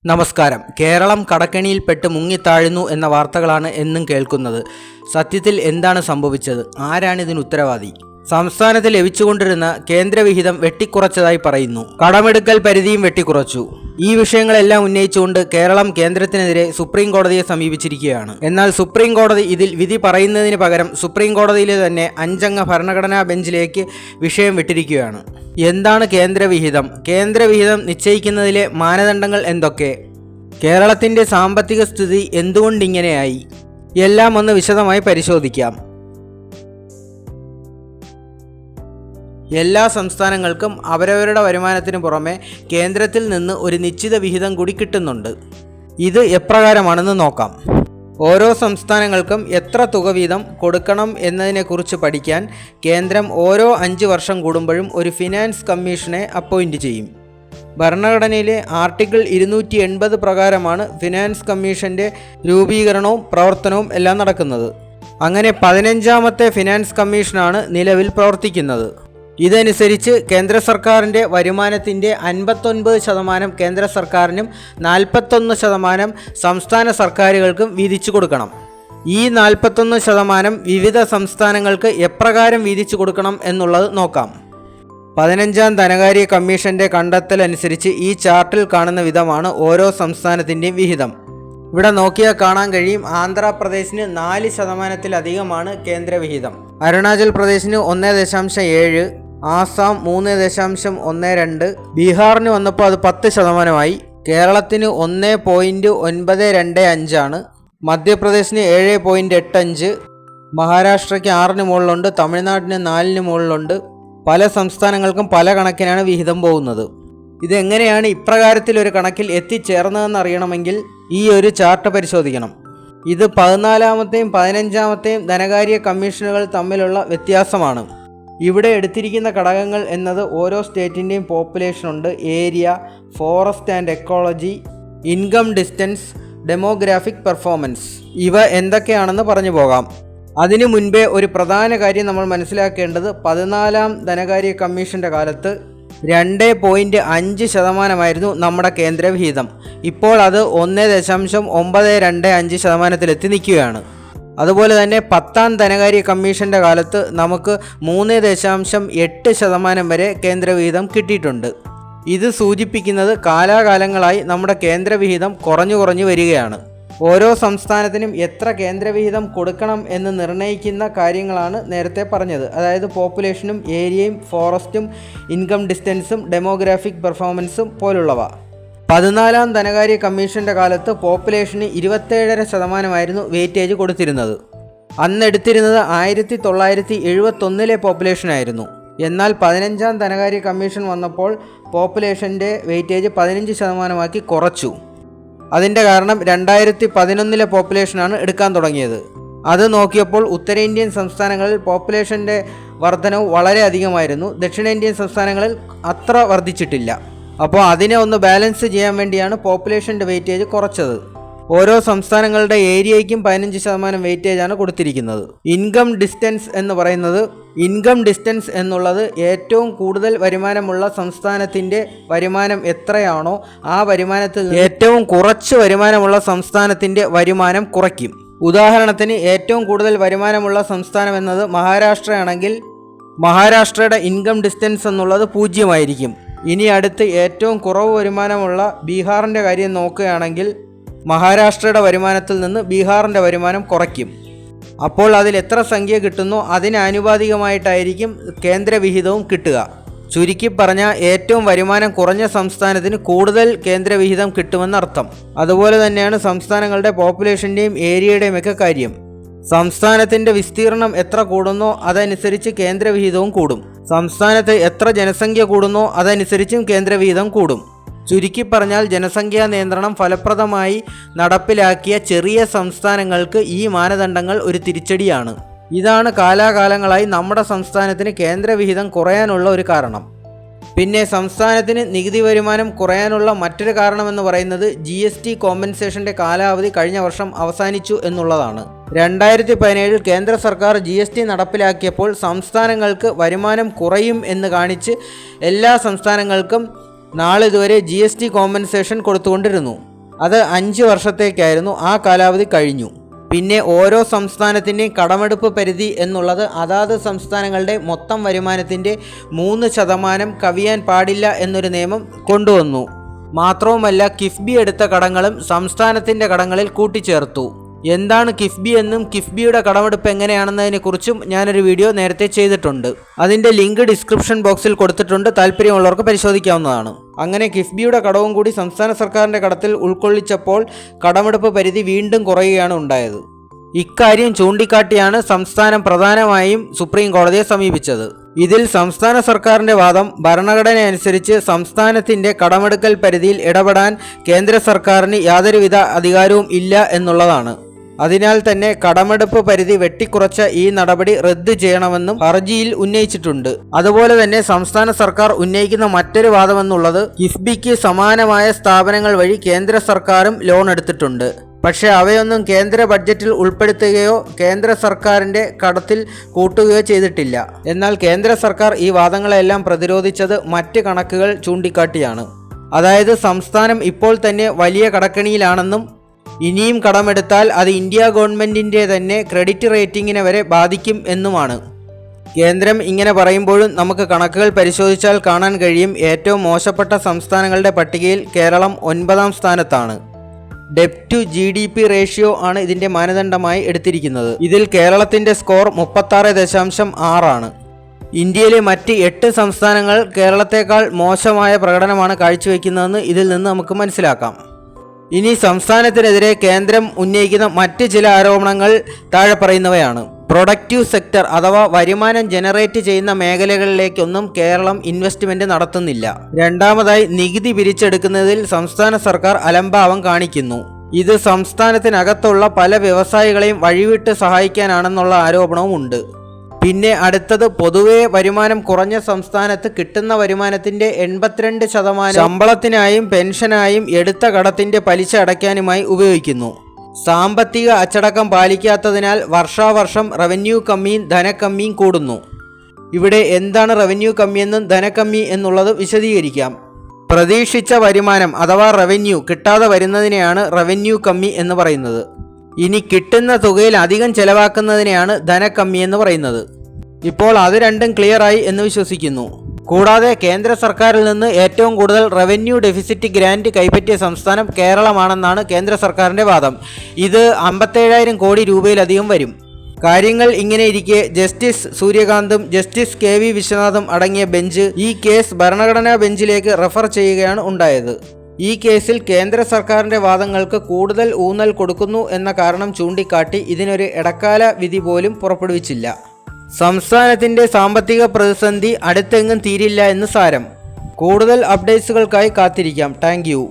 നമസ്കാരം. കേരളം കടക്കെണിയിൽപ്പെട്ട് മുങ്ങിത്താഴുന്നു എന്ന വാർത്തകളാണ് എന്നും കേൾക്കുന്നത്. സത്യത്തിൽ എന്താണ് സംഭവിച്ചത്? ആരാണിതിന് ഉത്തരവാദി? സംസ്ഥാനത്ത് ലഭിച്ചുകൊണ്ടിരുന്ന കേന്ദ്രവിഹിതം വെട്ടിക്കുറച്ചതായി പറയുന്നു. കടമെടുക്കൽ പരിധിയും വെട്ടിക്കുറച്ചു. ഈ വിഷയങ്ങളെല്ലാം ഉന്നയിച്ചുകൊണ്ട് കേരളം കേന്ദ്രത്തിനെതിരെ സുപ്രീം കോടതിയെ സമീപിച്ചിരിക്കുകയാണ്. എന്നാൽ സുപ്രീം കോടതി ഇതിൽ വിധി പറയുന്നതിന് പകരം സുപ്രീം കോടതിയിലെ തന്നെ 5 അംഗ ഭരണഘടനാ ബെഞ്ചിലേക്ക് വിഷയം വിട്ടിരിക്കുകയാണ്. എന്താണ് കേന്ദ്രവിഹിതം? കേന്ദ്രവിഹിതം നിശ്ചയിക്കുന്നതിലെ മാനദണ്ഡങ്ങൾ എന്തൊക്കെ? കേരളത്തിൻ്റെ സാമ്പത്തിക സ്ഥിതി എന്തുകൊണ്ടിങ്ങനെയായി? എല്ലാം ഒന്ന് വിശദമായി പരിശോധിക്കാം. എല്ലാ സംസ്ഥാനങ്ങൾക്കും അവരവരുടെ വരുമാനത്തിന് പുറമെ കേന്ദ്രത്തിൽ നിന്ന് ഒരു നിശ്ചിത വിഹിതം കൂടി കിട്ടുന്നുണ്ട്. ഇത് എപ്രകാരമാണെന്ന് നോക്കാം. ഓരോ സംസ്ഥാനങ്ങൾക്കും എത്ര തുക വീതം കൊടുക്കണം എന്നതിനെക്കുറിച്ച് പഠിക്കാൻ കേന്ദ്രം ഓരോ 5 വർഷം കൂടുമ്പോഴും ഒരു ഫിനാൻസ് കമ്മീഷനെ അപ്പോയിൻറ്റ് ചെയ്യും. ഭരണഘടനയിലെ ആർട്ടിക്കിൾ 280 പ്രകാരമാണ് ഫിനാൻസ് കമ്മീഷൻ്റെ രൂപീകരണവും പ്രവർത്തനവും എല്ലാം നടക്കുന്നത്. അങ്ങനെ 15ാമത്തെ ഫിനാൻസ് കമ്മീഷനാണ് നിലവിൽ പ്രവർത്തിക്കുന്നത്. ഇതനുസരിച്ച് കേന്ദ്ര സർക്കാരിൻ്റെ വരുമാനത്തിൻ്റെ 59% കേന്ദ്ര സർക്കാരിനും 41% സംസ്ഥാന സർക്കാരുകൾക്കും വീതിച്ചു കൊടുക്കണം. ഈ 41% വിവിധ സംസ്ഥാനങ്ങൾക്ക് എപ്രകാരം വീതിച്ചു കൊടുക്കണം എന്നുള്ളത് നോക്കാം. 15ാം ധനകാര്യ കമ്മീഷൻ്റെ കണ്ടെത്തലനുസരിച്ച് ഈ ചാർട്ടിൽ കാണുന്ന വിധമാണ് ഓരോ സംസ്ഥാനത്തിൻ്റെയും വിഹിതം. ഇവിടെ നോക്കിയാൽ കാണാൻ കഴിയും, ആന്ധ്രാപ്രദേശിന് 4%-ലധികമാണ് കേന്ദ്രവിഹിതം. അരുണാചൽ പ്രദേശിന് 1.7, ആസാം 3.12, ബീഹാറിന് വന്നപ്പോൾ അത് 10%, കേരളത്തിന് 1.925 ആണ്, മധ്യപ്രദേശിന് 7.85, മഹാരാഷ്ട്രയ്ക്ക് 6 മുകളിലുണ്ട്, തമിഴ്നാടിന് 4 മുകളിലുണ്ട്. പല സംസ്ഥാനങ്ങൾക്കും പല കണക്കിനാണ് വിഹിതം പോകുന്നത്. ഇതെങ്ങനെയാണ് ഇപ്രകാരത്തിലൊരു കണക്കിൽ എത്തിച്ചേർന്നതെന്ന് അറിയണമെങ്കിൽ ഈ ഒരു ചാർട്ട് പരിശോധിക്കണം. ഇത് 14ാമത്തെയും 15ാമത്തെയും ധനകാര്യ കമ്മീഷനുകൾ തമ്മിലുള്ള വ്യത്യാസമാണ്. ഇവിടെ എടുത്തിരിക്കുന്ന ഘടകങ്ങൾ എന്നത് ഓരോ സ്റ്റേറ്റിൻ്റെയും പോപ്പുലേഷനുണ്ട്, area, forest and ecology, income distance, demographic performance. ഇവ എന്തൊക്കെയാണെന്ന് പറഞ്ഞു പോകാം. അതിനു മുൻപേ ഒരു പ്രധാന കാര്യം നമ്മൾ മനസ്സിലാക്കേണ്ടത്, 14ാം ധനകാര്യ കമ്മീഷൻ്റെ കാലത്ത് 2.5% നമ്മുടെ കേന്ദ്രവിഹിതം. ഇപ്പോൾ അത് 1.925%-ലെത്തി നിൽക്കുകയാണ്. അതുപോലെ തന്നെ 10ാം ധനകാര്യ കമ്മീഷൻ്റെ കാലത്ത് നമുക്ക് 3.8% വരെ കേന്ദ്രവിഹിതം കിട്ടിയിട്ടുണ്ട്. ഇത് സൂചിപ്പിക്കുന്നത് കാലാകാലങ്ങളായി നമ്മുടെ കേന്ദ്രവിഹിതം കുറഞ്ഞു വരികയാണ്. ഓരോ സംസ്ഥാനത്തിനും എത്ര കേന്ദ്രവിഹിതം കൊടുക്കണം എന്ന് നിർണ്ണയിക്കുന്ന കാര്യങ്ങളാണ് നേരത്തെ പറഞ്ഞത്. അതായത് പോപ്പുലേഷനും ഏരിയയും ഫോറസ്റ്റും ഇൻകം ഡിസ്റ്റൻസും ഡെമോഗ്രാഫിക് പെർഫോമൻസും പോലുള്ളവ. 14ാം ധനകാര്യ കമ്മീഷൻ്റെ കാലത്ത് പോപ്പുലേഷന് 27.5% വെയിറ്റേജ് കൊടുത്തിരുന്നത്. അന്ന് എടുത്തിരുന്നത് 1971 പോപ്പുലേഷനായിരുന്നു. എന്നാൽ 15ാം ധനകാര്യ കമ്മീഷൻ വന്നപ്പോൾ പോപ്പുലേഷൻ്റെ വെയിറ്റേജ് 15% കുറച്ചു. അതിൻ്റെ കാരണം 2011 പോപ്പുലേഷനാണ് എടുക്കാൻ തുടങ്ങിയത്. അത് നോക്കിയപ്പോൾ ഉത്തരേന്ത്യൻ സംസ്ഥാനങ്ങളിൽ പോപ്പുലേഷൻ്റെ വർധനവ് വളരെ അധികമായിരുന്നു, ദക്ഷിണേന്ത്യൻ സംസ്ഥാനങ്ങളിൽ അത്ര വർദ്ധിച്ചിട്ടില്ല. അപ്പോൾ അതിനെ ഒന്ന് ബാലൻസ് ചെയ്യാൻ വേണ്ടിയാണ് പോപ്പുലേഷൻ്റെ വെയിറ്റേജ് കുറച്ചത്. ഓരോ സംസ്ഥാനങ്ങളുടെ ഏരിയയ്ക്കും 15% വെയിറ്റേജാണ് കൊടുത്തിരിക്കുന്നത്. ഇൻകം ഡിസ്റ്റൻസ് എന്ന് പറയുന്നത്, ഇൻകം ഡിസ്റ്റൻസ് എന്നുള്ളത് ഏറ്റവും കൂടുതൽ വരുമാനമുള്ള സംസ്ഥാനത്തിൻ്റെ വരുമാനം എത്രയാണോ ആ വരുമാനത്തിൽ ഏറ്റവും കുറച്ച് വരുമാനമുള്ള സംസ്ഥാനത്തിൻ്റെ വരുമാനം കുറയ്ക്കും. ഉദാഹരണത്തിന് ഏറ്റവും കൂടുതൽ വരുമാനമുള്ള സംസ്ഥാനം എന്നത് മഹാരാഷ്ട്രയാണെങ്കിൽ മഹാരാഷ്ട്രയുടെ ഇൻകം ഡിസ്റ്റൻസ് എന്നുള്ളത് 0 ഇനി അടുത്ത് ഏറ്റവും കുറവ് വരുമാനമുള്ള ബീഹാറിൻ്റെ കാര്യം നോക്കുകയാണെങ്കിൽ മഹാരാഷ്ട്രയുടെ വരുമാനത്തിൽ നിന്ന് ബീഹാറിൻ്റെ വരുമാനം കുറയ്ക്കും. അപ്പോൾ അതിൽ എത്ര സംഖ്യ കിട്ടുന്നോ അതിന് ആനുപാതികമായിട്ടായിരിക്കും കേന്ദ്രവിഹിതവും കിട്ടുക. ചുരുക്കി പറഞ്ഞാൽ ഏറ്റവും വരുമാനം കുറഞ്ഞ സംസ്ഥാനത്തിന് കൂടുതൽ കേന്ദ്രവിഹിതം കിട്ടുമെന്നർത്ഥം. അതുപോലെ തന്നെയാണ് സംസ്ഥാനങ്ങളുടെ പോപ്പുലേഷൻ്റെയും ഏരിയയുടെയും ഒക്കെ കാര്യം. സംസ്ഥാനത്തിൻ്റെ വിസ്തീർണം എത്ര കൂടുന്നോ അതനുസരിച്ച് കേന്ദ്രവിഹിതവും കൂടും. സംസ്ഥാനത്ത് എത്ര ജനസംഖ്യ കൂടുന്നോ അതനുസരിച്ചും കേന്ദ്രവിഹിതം കൂടും. ചുരുക്കി പറഞ്ഞാൽ ജനസംഖ്യാ നിയന്ത്രണം ഫലപ്രദമായി നടപ്പിലാക്കിയ ചെറിയ സംസ്ഥാനങ്ങൾക്ക് ഈ മാനദണ്ഡങ്ങൾ ഒരു തിരിച്ചടിയാണ്. ഇതാണ് കാലാകാലങ്ങളായി നമ്മുടെ സംസ്ഥാനത്തിന് കേന്ദ്രവിഹിതം കുറയാനുള്ള ഒരു കാരണം. പിന്നെ സംസ്ഥാനത്തിന് നികുതി വരുമാനം കുറയാനുള്ള മറ്റൊരു കാരണമെന്ന് പറയുന്നത് GST കോമ്പൻസേഷൻ്റെ കാലാവധി കഴിഞ്ഞ വർഷം അവസാനിച്ചു എന്നുള്ളതാണ്. 2017 കേന്ദ്ര സർക്കാർ GST നടപ്പിലാക്കിയപ്പോൾ സംസ്ഥാനങ്ങൾക്ക് വരുമാനം കുറയും എന്ന് കാണിച്ച് എല്ലാ സംസ്ഥാനങ്ങൾക്കും നാളിതുവരെ GST കോമ്പൻസേഷൻ കൊടുത്തുകൊണ്ടിരുന്നു. അത് 5 വർഷത്തേക്കായിരുന്നു. ആ കാലാവധി കഴിഞ്ഞു. പിന്നെ ഓരോ സംസ്ഥാനത്തിൻ്റെയും കടമെടുപ്പ് പരിധി എന്നുള്ളത് അതാത് സംസ്ഥാനങ്ങളുടെ മൊത്തം വരുമാനത്തിൻ്റെ 3% കവിയാൻ പാടില്ല എന്നൊരു നിയമം കൊണ്ടുവന്നു. മാത്രവുമല്ല, കിഫ്ബി എടുത്ത കടങ്ങളും സംസ്ഥാനത്തിൻ്റെ കടങ്ങളിൽ കൂട്ടിച്ചേർത്തു. എന്താണ് കിഫ്ബി എന്നും കിഫ്ബിയുടെ കടമെടുപ്പ് എങ്ങനെയാണെന്നതിനെക്കുറിച്ചും ഞാനൊരു വീഡിയോ നേരത്തെ ചെയ്തിട്ടുണ്ട്. അതിൻ്റെ ലിങ്ക് ഡിസ്ക്രിപ്ഷൻ ബോക്സിൽ കൊടുത്തിട്ടുണ്ട്. താല്പര്യമുള്ളവർക്ക് പരിശോധിക്കാവുന്നതാണ്. അങ്ങനെ കിഫ്ബിയുടെ കടവും കൂടി സംസ്ഥാന സർക്കാരിൻ്റെ കടത്തിൽ ഉൾക്കൊള്ളിച്ചപ്പോൾ കടമെടുപ്പ് പരിധി വീണ്ടും കുറയുകയാണ് ഉണ്ടായത്. ഇക്കാര്യം ചൂണ്ടിക്കാട്ടിയാണ് സംസ്ഥാനം പ്രധാനമായും സുപ്രീം കോടതിയെ സമീപിച്ചത്. ഇതിൽ സംസ്ഥാന സർക്കാരിൻ്റെ വാദം ഭരണഘടന അനുസരിച്ച് സംസ്ഥാനത്തിൻ്റെ കടമെടുക്കൽ പരിധിയിൽ ഇടപെടാൻ കേന്ദ്ര സർക്കാരിന് യാതൊരുവിധ അധികാരവും ഇല്ല എന്നുള്ളതാണ്. അതിനാൽ തന്നെ കടമെടുപ്പ് പരിധി വെട്ടിക്കുറച്ച ഈ നടപടി റദ്ദ് ചെയ്യണമെന്നും ഹർജിയിൽ ഉന്നയിച്ചിട്ടുണ്ട്. അതുപോലെ തന്നെ സംസ്ഥാന സർക്കാർ ഉന്നയിക്കുന്ന മറ്റൊരു വാദമെന്നുള്ളത് കിഫ്ബിക്ക് സമാനമായ സ്ഥാപനങ്ങൾ വഴി കേന്ദ്ര സർക്കാരും ലോൺ എടുത്തിട്ടുണ്ട്. പക്ഷേ അവയൊന്നും കേന്ദ്ര ബഡ്ജറ്റിൽ ഉൾപ്പെടുത്തുകയോ കേന്ദ്ര സർക്കാരിൻ്റെ കടത്തിൽ കൂട്ടുകയോ ചെയ്തിട്ടില്ല. എന്നാൽ കേന്ദ്ര സർക്കാർ ഈ വാദങ്ങളെല്ലാം പ്രതിരോധിച്ചത് മറ്റ് കണക്കുകൾ ചൂണ്ടിക്കാട്ടിയാണ്. അതായത് സംസ്ഥാനം ഇപ്പോൾ തന്നെ വലിയ കടക്കെണിയിലാണെന്നും ഇനിയും കടമെടുത്താൽ അത് ഇന്ത്യ ഗവൺമെൻറ്റിൻ്റെ തന്നെ ക്രെഡിറ്റ് റേറ്റിംഗിനെ വരെ ബാധിക്കും എന്നുമാണ്. കേന്ദ്രം ഇങ്ങനെ പറയുമ്പോഴും നമുക്ക് കണക്കുകൾ പരിശോധിച്ചാൽ കാണാൻ കഴിയും ഏറ്റവും മോശപ്പെട്ട സംസ്ഥാനങ്ങളുടെ പട്ടികയിൽ കേരളം 9ാം സ്ഥാനത്താണ്. ഡെപ്റ്റ് ടു GDP റേഷ്യോ ആണ് ഇതിൻ്റെ മാനദണ്ഡമായി എടുത്തിരിക്കുന്നത്. ഇതിൽ കേരളത്തിൻ്റെ സ്കോർ 36.6 ആണ്. ഇന്ത്യയിലെ മറ്റ് 8 സംസ്ഥാനങ്ങൾ കേരളത്തേക്കാൾ മോശമായ പ്രകടനമാണ് കാഴ്ചവെക്കുന്നതെന്ന് ഇതിൽ നിന്ന് നമുക്ക് മനസ്സിലാക്കാം. ഇനി സംസ്ഥാനത്തിനെതിരെ കേന്ദ്രം ഉന്നയിക്കുന്ന മറ്റ് ചില ആരോപണങ്ങൾ താഴെ പറയുന്നവയാണ്. പ്രൊഡക്റ്റീവ് സെക്ടർ അഥവാ വരുമാനം ജനറേറ്റ് ചെയ്യുന്ന മേഖലകളിലേക്കൊന്നും കേരളം ഇൻവെസ്റ്റ്മെൻറ്റ് നടത്തുന്നില്ല. രണ്ടാമതായി, നികുതി പിരിച്ചെടുക്കുന്നതിൽ സംസ്ഥാന സർക്കാർ അലംഭാവം കാണിക്കുന്നു. ഇത് സംസ്ഥാനത്തിനകത്തുള്ള പല വ്യവസായികളെയും വഴിവിട്ട് സഹായിക്കാനാണെന്നുള്ള ആരോപണവും ഉണ്ട്. പിന്നെ അടുത്തത്, പൊതുവെ വരുമാനം കുറഞ്ഞ സംസ്ഥാനത്ത് കിട്ടുന്ന വരുമാനത്തിൻ്റെ 82% ശമ്പളത്തിനായും പെൻഷനായും എടുത്ത കടത്തിൻ്റെ പലിശ അടയ്ക്കാനുമായി ഉപയോഗിക്കുന്നു. സാമ്പത്തിക അച്ചടക്കം പാലിക്കാത്തതിനാൽ വർഷാവർഷം റവന്യൂ കമ്മിയും ധനക്കമ്മിയും കൂടുന്നു. ഇവിടെ എന്താണ് റവന്യൂ കമ്മിയെന്നും ധനക്കമ്മി എന്നുള്ളത് വിശദീകരിക്കാം. പ്രതീക്ഷിച്ച വരുമാനം അഥവാ റവന്യൂ കിട്ടാതെ വരുന്നതിനെയാണ് റവന്യൂ കമ്മി എന്ന് പറയുന്നത്. ഇനി കിട്ടുന്ന തുകയിൽ അധികം ചെലവാക്കുന്നതിനെയാണ് ധനക്കമ്മി എന്ന് പറയുന്നത്. ഇപ്പോൾ അത് രണ്ടും ക്ലിയറായി എന്ന് വിശ്വസിക്കുന്നു. കൂടാതെ കേന്ദ്ര സർക്കാരിൽ നിന്ന് ഏറ്റവും കൂടുതൽ റവന്യൂ ഡെഫിസിറ്റ് ഗ്രാന്റ് കൈപ്പറ്റിയ സംസ്ഥാനം കേരളമാണെന്നാണ് കേന്ദ്ര സർക്കാരിൻ്റെ വാദം. ഇത് 57,000 കോടി രൂപയിലധികം വരും. കാര്യങ്ങൾ ഇങ്ങനെ ഇരിക്കെ ജസ്റ്റിസ് സൂര്യകാന്തും ജസ്റ്റിസ് KV വിശ്വനാഥും അടങ്ങിയ ബെഞ്ച് ഈ കേസ് ഭരണഘടനാ ബെഞ്ചിലേക്ക് റെഫർ ചെയ്യുകയാണ് ഉണ്ടായത്. ഈ കേസിൽ കേന്ദ്ര സർക്കാരിൻ്റെ വാദങ്ങൾക്ക് കൂടുതൽ ഊന്നൽ കൊടുക്കുന്നു എന്ന കാരണം ചൂണ്ടിക്കാട്ടി ഇതിനൊരു ഇടക്കാല വിധി പോലും പുറപ്പെടുവിച്ചില്ല. സംസ്ഥാനത്തിൻ്റെ സാമ്പത്തിക പ്രതിസന്ധി അടുത്തെങ്ങും തീരില്ല എന്ന് സാരം. കൂടുതൽ അപ്ഡേറ്റ്സുകൾക്കായി കാത്തിരിക്കാം. Thank you.